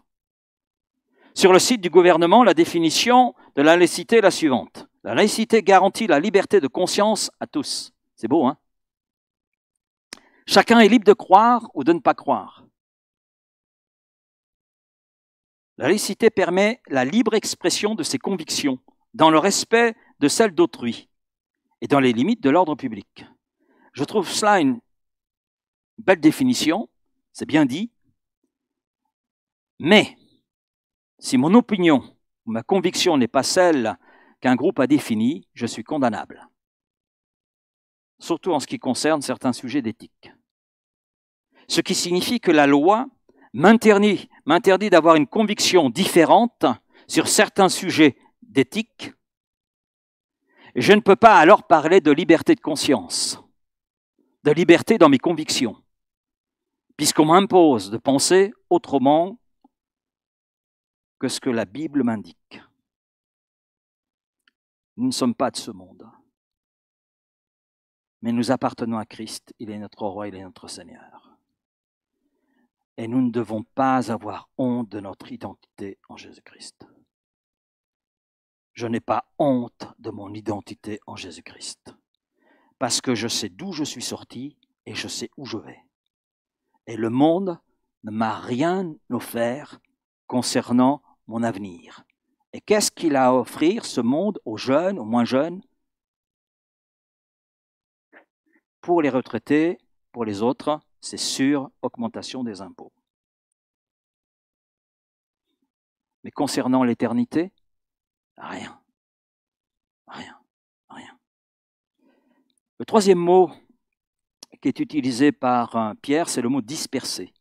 Sur le site du gouvernement, la définition de la laïcité est la suivante. La laïcité garantit la liberté de conscience à tous. C'est beau, hein? Chacun est libre de croire ou de ne pas croire. La laïcité permet la libre expression de ses convictions, dans le respect de celles d'autrui et dans les limites de l'ordre public. Je trouve cela une belle définition, c'est bien dit, mais si mon opinion ou ma conviction n'est pas celle qu'un groupe a définie, je suis condamnable. Surtout en ce qui concerne certains sujets d'éthique. Ce qui signifie que la loi m'interdit d'avoir une conviction différente sur certains sujets d'éthique. Je ne peux pas alors parler de liberté de conscience, de liberté dans mes convictions, puisqu'on m'impose de penser autrement que ce que la Bible m'indique. Nous ne sommes pas de ce monde, mais nous appartenons à Christ, il est notre roi, il est notre Seigneur. Et nous ne devons pas avoir honte de notre identité en Jésus-Christ. Je n'ai pas honte de mon identité en Jésus-Christ, parce que je sais d'où je suis sorti et je sais où je vais. Et le monde ne m'a rien offert concernant mon avenir. Et qu'est-ce qu'il a à offrir, ce monde, aux jeunes, aux moins jeunes? Pour les retraités, pour les autres, c'est sûr, augmentation des impôts. Mais concernant l'éternité, rien. Rien. Rien. Le troisième mot qui est utilisé par Pierre, c'est le mot disperser.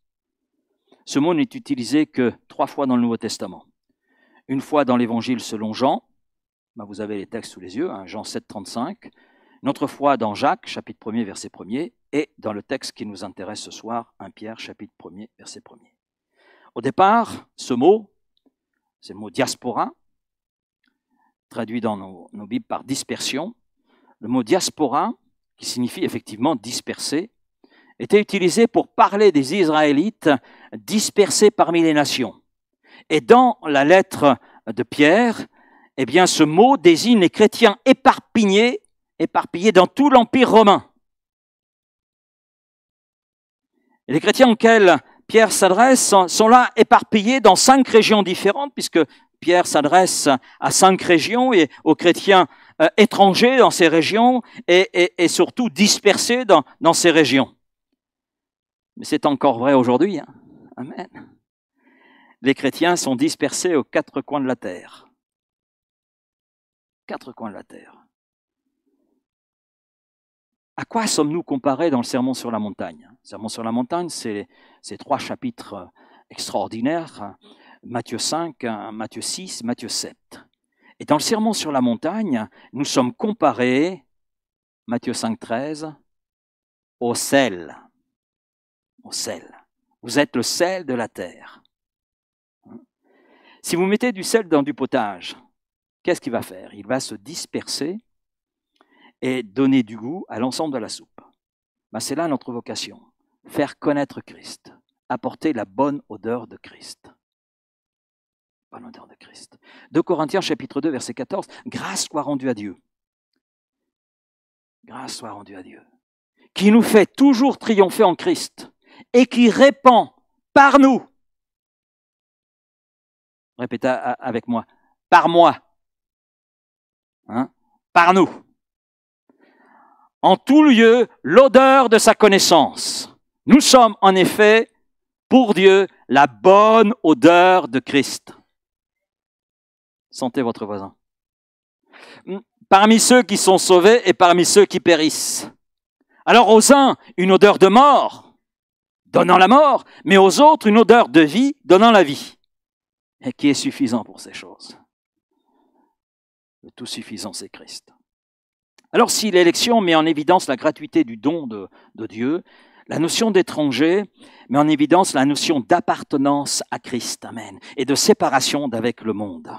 Ce mot n'est utilisé que 3 fois dans le Nouveau Testament. Une fois dans l'Évangile selon Jean, vous avez les textes sous les yeux, Jean 7, 35. Une autre fois dans Jacques, chapitre 1er, verset 1er, et dans le texte qui nous intéresse ce soir, 1 Pierre, chapitre 1er, verset 1er. Au départ, ce mot, c'est le mot diaspora, traduit dans nos Bibles par dispersion. Le mot diaspora, qui signifie effectivement disperser, était utilisé pour parler des Israélites dispersés parmi les nations. Et dans la lettre de Pierre, eh bien, ce mot désigne les chrétiens éparpillés dans tout l'Empire romain. Et les chrétiens auxquels Pierre s'adresse sont là éparpillés dans 5 régions différentes, puisque Pierre s'adresse à 5 régions et aux chrétiens étrangers dans ces régions et surtout dispersés dans ces régions. Mais c'est encore vrai aujourd'hui. Hein. Amen. Les chrétiens sont dispersés aux 4 coins de la terre. 4 coins de la terre. À quoi sommes-nous comparés dans le Sermon sur la montagne? Le Sermon sur la montagne, c'est 3 chapitres extraordinaires, Matthieu 5, Matthieu 6, Matthieu 7. Et dans le Sermon sur la montagne, nous sommes comparés, Matthieu 5, 13, au sel. Au sel. Vous êtes le sel de la terre. Si vous mettez du sel dans du potage, qu'est-ce qu'il va faire? Il va se disperser et donner du goût à l'ensemble de la soupe. C'est là notre vocation. Faire connaître Christ. Apporter la bonne odeur de Christ. Bonne odeur de Christ. 2 Corinthiens chapitre 2 verset 14. Grâce soit rendue à Dieu. Grâce soit rendue à Dieu. Qui nous fait toujours triompher en Christ et qui répand par nous. Répétez avec moi. Par moi. Par nous. En tout lieu, l'odeur de sa connaissance. Nous sommes en effet, pour Dieu, la bonne odeur de Christ. Sentez votre voisin. Parmi ceux qui sont sauvés et parmi ceux qui périssent. Alors aux uns, une odeur de mort, donnant la mort, mais aux autres une odeur de vie, donnant la vie. Et qui est suffisant pour ces choses? Le tout suffisant, c'est Christ. Alors si l'élection met en évidence la gratuité du don de Dieu, la notion d'étranger met en évidence la notion d'appartenance à Christ, amen, et de séparation d'avec le monde.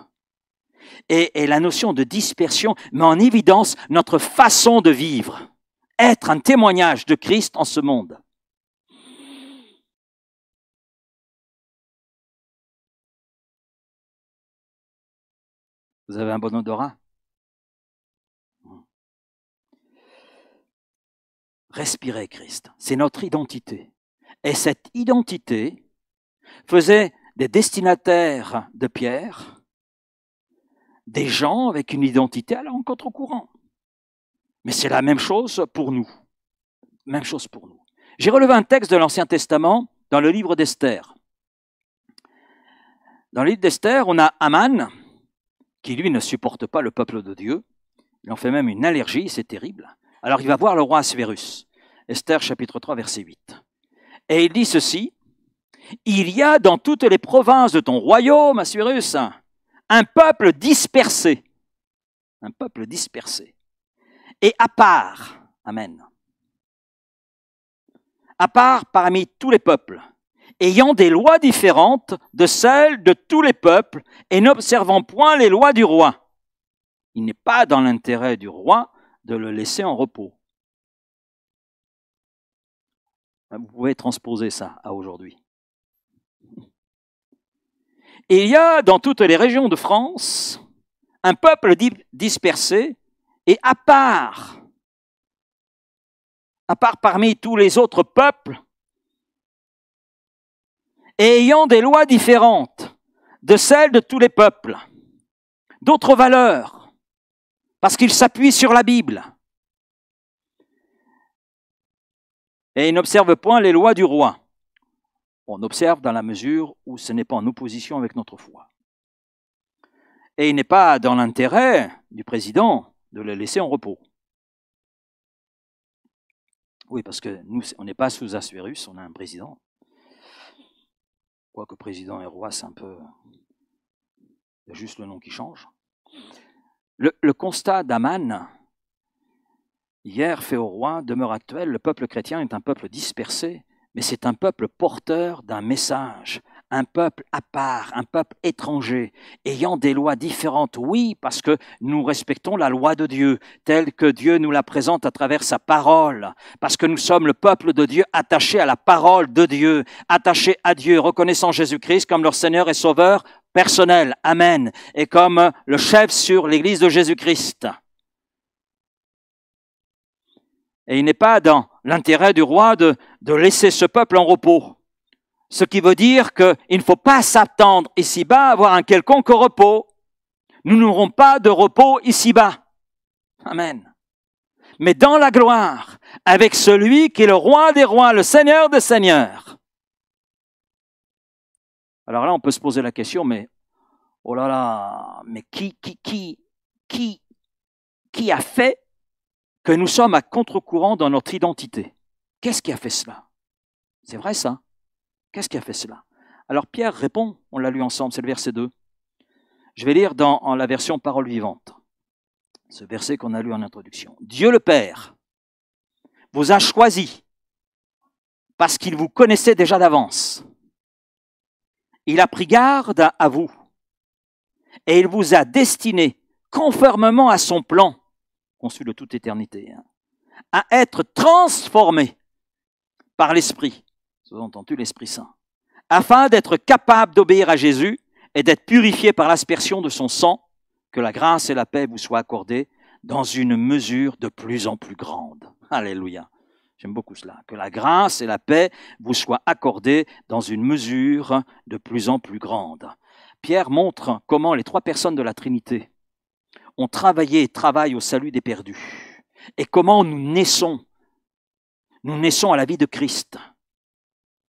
Et la notion de dispersion met en évidence notre façon de vivre, être un témoignage de Christ en ce monde. Vous avez un bon odorat? Respirez Christ, c'est notre identité. Et cette identité faisait des destinataires de Pierre des gens avec une identité à en contre-courant. Mais c'est la même chose pour nous. Même chose pour nous. J'ai relevé un texte de l'Ancien Testament dans le livre d'Esther. Dans le livre d'Esther, on a Aman, qui lui ne supporte pas le peuple de Dieu. Il en fait même une allergie, c'est terrible. Alors il va voir le roi Assuérus. Esther chapitre 3, verset 8. Et il dit ceci, « Il y a dans toutes les provinces de ton royaume, Assuérus, un peuple dispersé. » Un peuple dispersé. Et à part, amen, à part parmi tous les peuples, ayant des lois différentes de celles de tous les peuples et n'observant point les lois du roi. Il n'est pas dans l'intérêt du roi de le laisser en repos. Vous pouvez transposer ça à aujourd'hui. Et il y a dans toutes les régions de France un peuple dispersé et à part parmi tous les autres peuples, et ayant des lois différentes de celles de tous les peuples, d'autres valeurs, parce qu'ils s'appuient sur la Bible. Et ils n'observent point les lois du roi. On observe dans la mesure où ce n'est pas en opposition avec notre foi. Et il n'est pas dans l'intérêt du président de le laisser en repos. Oui, parce que nous, on n'est pas sous Assuérus, on a un président. Quoique président et roi, c'est un peu... Il y a juste le nom qui change. Le constat d'Aman, hier fait au roi, demeure actuel. Le peuple chrétien est un peuple dispersé, mais c'est un peuple porteur d'un message, un peuple à part, un peuple étranger, ayant des lois différentes. Oui, parce que nous respectons la loi de Dieu, telle que Dieu nous la présente à travers sa parole, parce que nous sommes le peuple de Dieu attaché à la parole de Dieu, attaché à Dieu, reconnaissant Jésus-Christ comme leur Seigneur et Sauveur personnel. Amen. Et comme le chef sur l'Église de Jésus-Christ. Et il n'est pas dans l'intérêt du roi de laisser ce peuple en repos. Ce qui veut dire qu'il ne faut pas s'attendre ici-bas à avoir un quelconque repos. Nous n'aurons pas de repos ici-bas. Amen. Mais dans la gloire, avec celui qui est le roi des rois, le Seigneur des seigneurs. Alors là, on peut se poser la question, mais oh là là, mais qui a fait que nous sommes à contre-courant dans notre identité? Qu'est-ce qui a fait cela? C'est vrai ça? Qu'est-ce qui a fait cela? Alors Pierre répond, on l'a lu ensemble, c'est le verset 2. Je vais lire dans la version Parole vivante, ce verset qu'on a lu en introduction. Dieu le Père vous a choisi parce qu'il vous connaissait déjà d'avance. Il a pris garde à vous et il vous a destiné, conformément à son plan, conçu de toute éternité, à être transformés par l'Esprit, sous-entendu l'Esprit Saint, afin d'être capable d'obéir à Jésus et d'être purifié par l'aspersion de son sang, que la grâce et la paix vous soient accordées dans une mesure de plus en plus grande. Alléluia. J'aime beaucoup cela. Que la grâce et la paix vous soient accordées dans une mesure de plus en plus grande. Pierre montre comment les trois personnes de la Trinité ont travaillé et travaillent au salut des perdus. Et comment nous naissons. Nous naissons à la vie de Christ.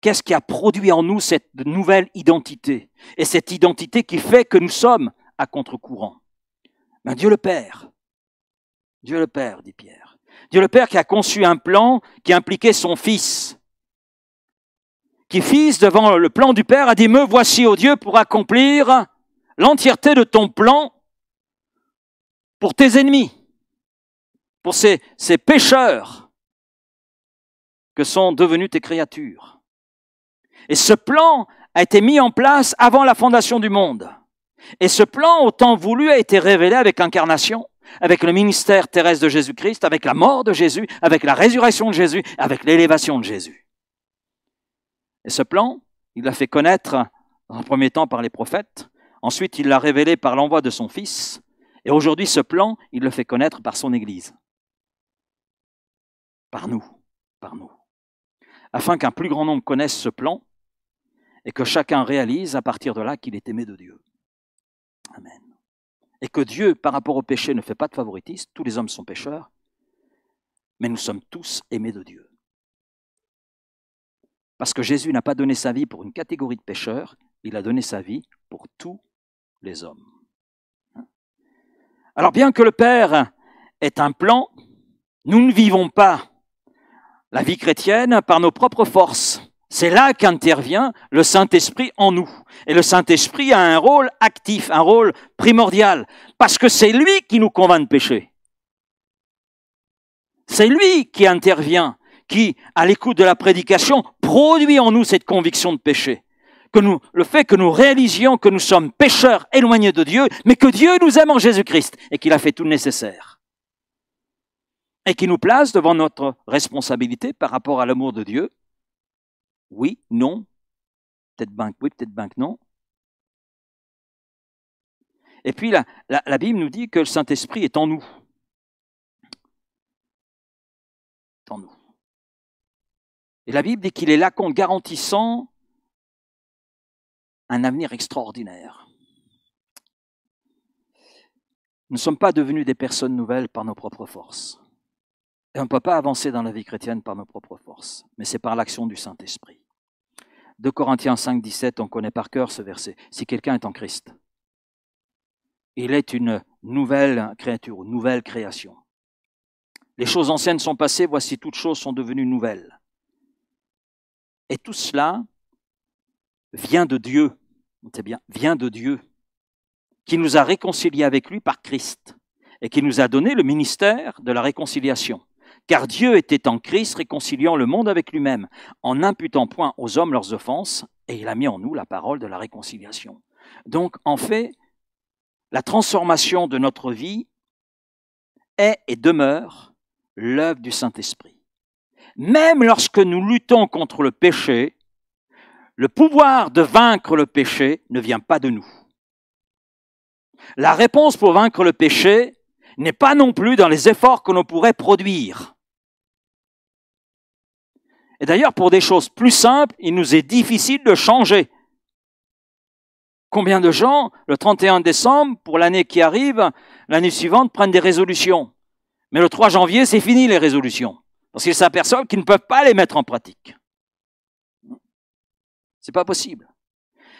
Qu'est-ce qui a produit en nous cette nouvelle identité? Et cette identité qui fait que nous sommes à contre-courant. Ben Dieu le Père, dit Pierre. Dieu le Père qui a conçu un plan qui impliquait son Fils. qui, fils, devant le plan du Père, a dit, me voici, ô Dieu, pour accomplir l'entièreté de ton plan pour tes ennemis, pour ces pécheurs que sont devenus tes créatures. Et ce plan a été mis en place avant la fondation du monde. Et ce plan, au temps voulu, a été révélé avec l'incarnation, avec le ministère terrestre de Jésus-Christ, avec la mort de Jésus, avec la résurrection de Jésus, avec l'élévation de Jésus. Et ce plan, il l'a fait connaître en premier temps par les prophètes, ensuite il l'a révélé par l'envoi de son Fils, et aujourd'hui ce plan, il le fait connaître par son Église. Par nous, afin qu'un plus grand nombre connaisse ce plan et que chacun réalise à partir de là qu'il est aimé de Dieu. Amen. Et que Dieu, par rapport au péché, ne fait pas de favoritisme, tous les hommes sont pécheurs, mais nous sommes tous aimés de Dieu. Parce que Jésus n'a pas donné sa vie pour une catégorie de pécheurs, il a donné sa vie pour tous les hommes. Alors bien que le Père ait un plan, nous ne vivons pas la vie chrétienne par nos propres forces. C'est là qu'intervient le Saint-Esprit en nous. Et le Saint-Esprit a un rôle actif, un rôle primordial, parce que c'est lui qui nous convainc de pécher. C'est lui qui intervient, qui, à l'écoute de la prédication, produit en nous cette conviction de péché. Le fait que nous réalisions que nous sommes pécheurs éloignés de Dieu, mais que Dieu nous aime en Jésus-Christ et qu'il a fait tout le nécessaire. Et qui nous place devant notre responsabilité par rapport à l'amour de Dieu. Oui, non, peut-être ben que oui, peut-être ben que non. Et puis la Bible nous dit que le Saint-Esprit est en nous. En nous. Et la Bible dit qu'il est là en garantissant un avenir extraordinaire. Nous ne sommes pas devenus des personnes nouvelles par nos propres forces. Et on ne peut pas avancer dans la vie chrétienne par nos propres forces, mais c'est par l'action du Saint-Esprit. 2 Corinthiens 5, 17, on connaît par cœur ce verset. Si quelqu'un est en Christ, il est une nouvelle créature, une nouvelle création. Les choses anciennes sont passées, voici toutes choses sont devenues nouvelles. Et tout cela vient de Dieu, c'est bien, vient de Dieu, qui nous a réconciliés avec lui par Christ et qui nous a donné le ministère de la réconciliation. Car Dieu était en Christ réconciliant le monde avec lui-même, en n'imputant point aux hommes leurs offenses, et il a mis en nous la parole de la réconciliation. Donc, en fait, la transformation de notre vie est et demeure l'œuvre du Saint-Esprit. Même lorsque nous luttons contre le péché, le pouvoir de vaincre le péché ne vient pas de nous. La réponse pour vaincre le péché n'est pas non plus dans les efforts que l'on pourrait produire. Et d'ailleurs, pour des choses plus simples, il nous est difficile de changer. Combien de gens, le 31 décembre, pour l'année qui arrive, l'année suivante, prennent des résolutions? Mais le 3 janvier, c'est fini les résolutions. Parce qu'ils s'aperçoivent qu'ils ne peuvent pas les mettre en pratique. C'est pas possible.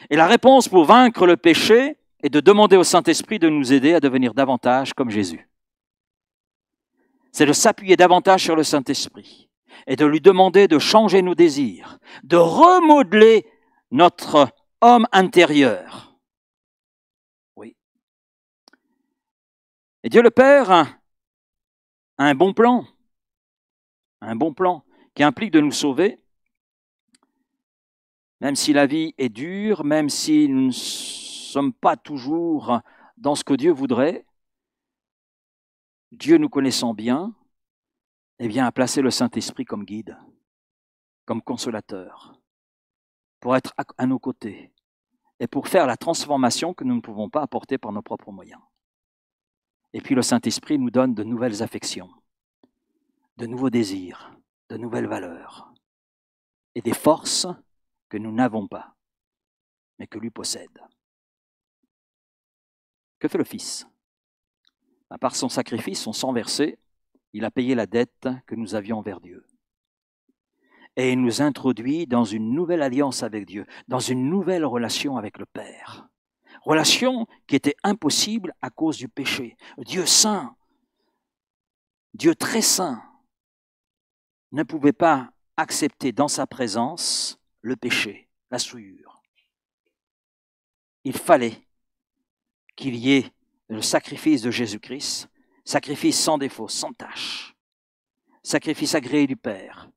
Et la réponse pour vaincre le péché est de demander au Saint-Esprit de nous aider à devenir davantage comme Jésus. C'est de s'appuyer davantage sur le Saint-Esprit et de lui demander de changer nos désirs, de remodeler notre homme intérieur. Oui. Et Dieu le Père a un bon plan qui implique de nous sauver, même si la vie est dure, même si nous ne sommes pas toujours dans ce que Dieu voudrait. Dieu nous connaissant bien, eh bien, a placé le Saint-Esprit comme guide, comme consolateur, pour être à nos côtés et pour faire la transformation que nous ne pouvons pas apporter par nos propres moyens. Et puis le Saint-Esprit nous donne de nouvelles affections, de nouveaux désirs, de nouvelles valeurs et des forces que nous n'avons pas, mais que lui possède. Que fait le Fils? Par son sacrifice, son sang versé, il a payé la dette que nous avions envers Dieu. Et il nous introduit dans une nouvelle alliance avec Dieu, dans une nouvelle relation avec le Père. Relation qui était impossible à cause du péché. Dieu saint, Dieu très saint, ne pouvait pas accepter dans sa présence le péché, la souillure. Il fallait qu'il y ait le sacrifice de Jésus-Christ, sacrifice sans défaut, sans tache, sacrifice agréé du Père,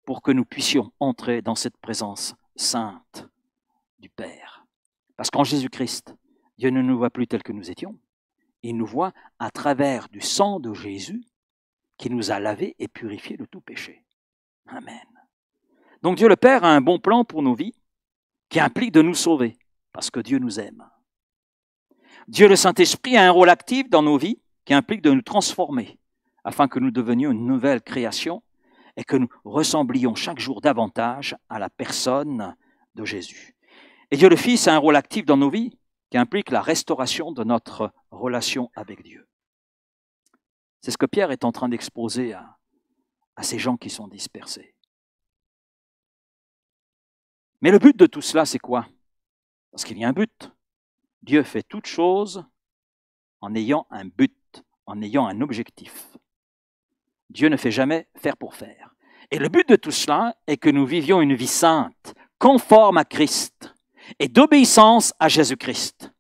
pour que nous puissions entrer dans cette présence sainte du Père. Parce qu'en Jésus-Christ, Dieu ne nous voit plus tels que nous étions. Il nous voit à travers du sang de Jésus qui nous a lavés et purifiés de tout péché. Amen. Donc Dieu le Père a un bon plan pour nos vies qui implique de nous sauver, parce que Dieu nous aime. Dieu le Saint-Esprit a un rôle actif dans nos vies qui implique de nous transformer, afin que nous devenions une nouvelle création et que nous ressemblions chaque jour davantage à la personne de Jésus. Et Dieu le Fils a un rôle actif dans nos vies qui implique la restauration de notre relation avec Dieu. C'est ce que Pierre est en train d'exposer à ces gens qui sont dispersés. Mais le but de tout cela, c'est quoi? Parce qu'il y a un but. Dieu fait toutes choses en ayant un but, en ayant un objectif. Dieu ne fait jamais faire pour faire. Et le but de tout cela est que nous vivions une vie sainte, conforme à Christ et d'obéissance à Jésus-Christ.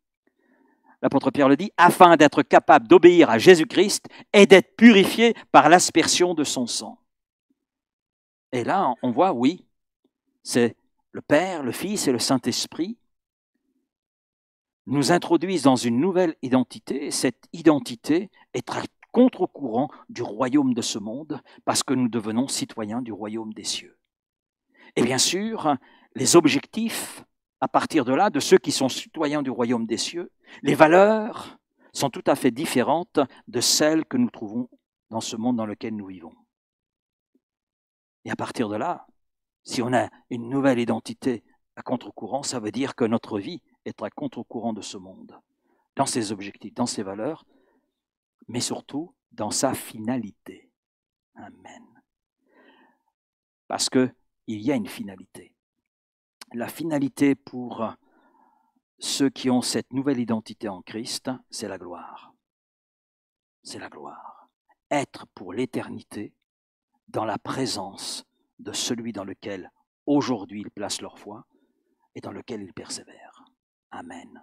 L'apôtre Pierre le dit, afin d'être capable d'obéir à Jésus-Christ et d'être purifié par l'aspersion de son sang. Et là, on voit, oui, c'est le Père, le Fils et le Saint-Esprit nous introduisent dans une nouvelle identité. Cette identité est à contre-courant du royaume de ce monde parce que nous devenons citoyens du royaume des cieux. Et bien sûr, les objectifs, à partir de là, de ceux qui sont citoyens du royaume des cieux, les valeurs sont tout à fait différentes de celles que nous trouvons dans ce monde dans lequel nous vivons. Et à partir de là, si on a une nouvelle identité à contre-courant, ça veut dire que notre vie est à contre-courant de ce monde, dans ses objectifs, dans ses valeurs, mais surtout dans sa finalité. Amen. Parce qu'il y a une finalité. La finalité pour ceux qui ont cette nouvelle identité en Christ, c'est la gloire. C'est la gloire. Être pour l'éternité dans la présence de celui dans lequel aujourd'hui ils placent leur foi et dans lequel ils persévèrent. Amen.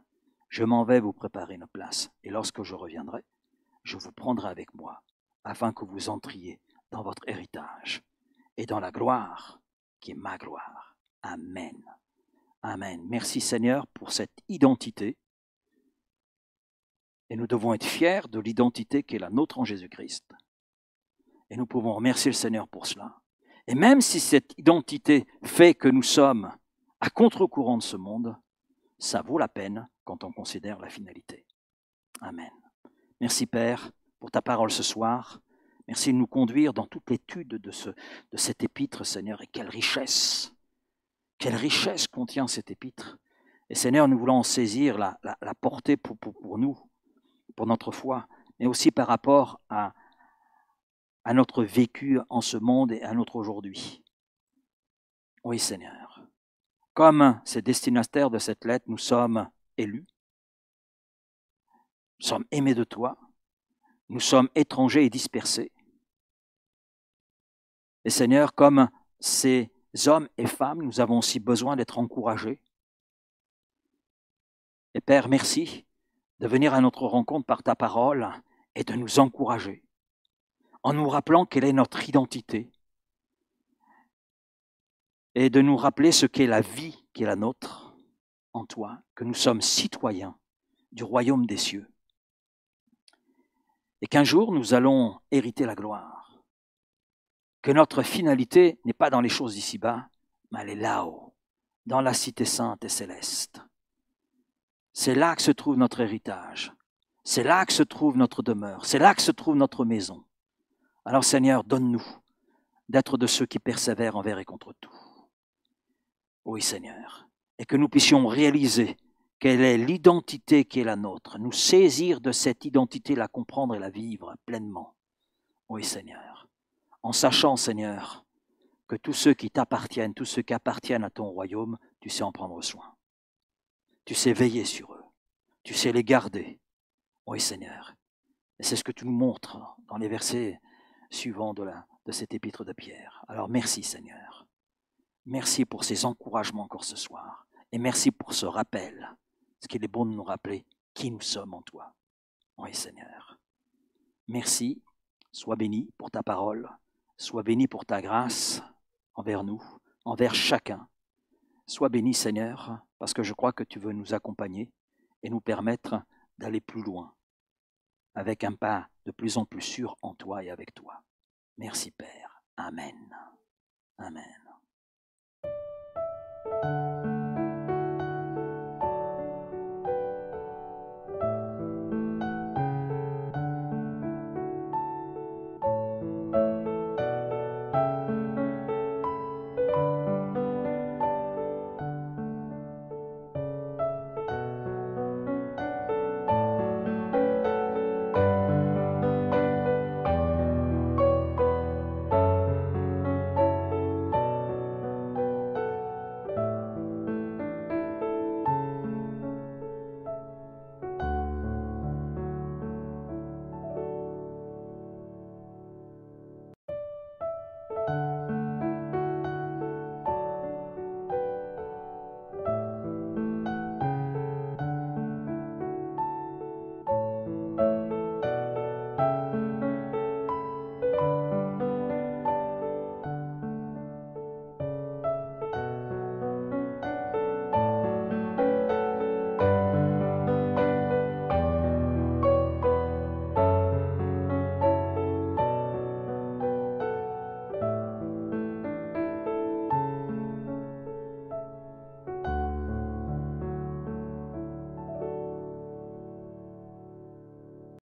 Je m'en vais vous préparer une place et lorsque je reviendrai, je vous prendrai avec moi afin que vous entriez dans votre héritage et dans la gloire qui est ma gloire. Amen. Amen. Merci Seigneur pour cette identité. Et nous devons être fiers de l'identité qui est la nôtre en Jésus-Christ. Et nous pouvons remercier le Seigneur pour cela. Et même si cette identité fait que nous sommes à contre-courant de ce monde, ça vaut la peine quand on considère la finalité. Amen. Merci Père pour ta parole ce soir. Merci de nous conduire dans toute l'étude de cette épître, Seigneur. Et quelle richesse contient cette épître. Et Seigneur, nous voulons en saisir la portée pour nous, pour notre foi, mais aussi par rapport à notre vécu en ce monde et à notre aujourd'hui. Oui, Seigneur. Comme ces destinataires de cette lettre, nous sommes élus, nous sommes aimés de toi, nous sommes étrangers et dispersés. Et Seigneur, comme ces hommes et femmes, nous avons aussi besoin d'être encouragés. Et Père, merci de venir à notre rencontre par ta parole et de nous encourager, en nous rappelant quelle est notre identité et de nous rappeler ce qu'est la vie qui est la nôtre en toi, que nous sommes citoyens du royaume des cieux et qu'un jour nous allons hériter la gloire, que notre finalité n'est pas dans les choses d'ici-bas, mais elle est là-haut, dans la cité sainte et céleste. C'est là que se trouve notre héritage, c'est là que se trouve notre demeure, c'est là que se trouve notre maison. Alors Seigneur, donne-nous d'être de ceux qui persévèrent envers et contre tout. Oui Seigneur, et que nous puissions réaliser quelle est l'identité qui est la nôtre, nous saisir de cette identité, la comprendre et la vivre pleinement. Oui Seigneur, en sachant Seigneur que tous ceux qui t'appartiennent, tous ceux qui appartiennent à ton royaume, tu sais en prendre soin. Tu sais veiller sur eux, tu sais les garder. Oui Seigneur, et c'est ce que tu nous montres dans les versets suivants de cette épître de Pierre. Alors merci Seigneur. Merci pour ces encouragements encore ce soir. Et merci pour ce rappel. Parce qu'il est bon de nous rappeler qui nous sommes en toi. Oui, Seigneur. Merci. Sois béni pour ta parole. Sois béni pour ta grâce envers nous, envers chacun. Sois béni, Seigneur, parce que je crois que tu veux nous accompagner et nous permettre d'aller plus loin, avec un pas de plus en plus sûr en toi et avec toi. Merci, Père. Amen. Amen.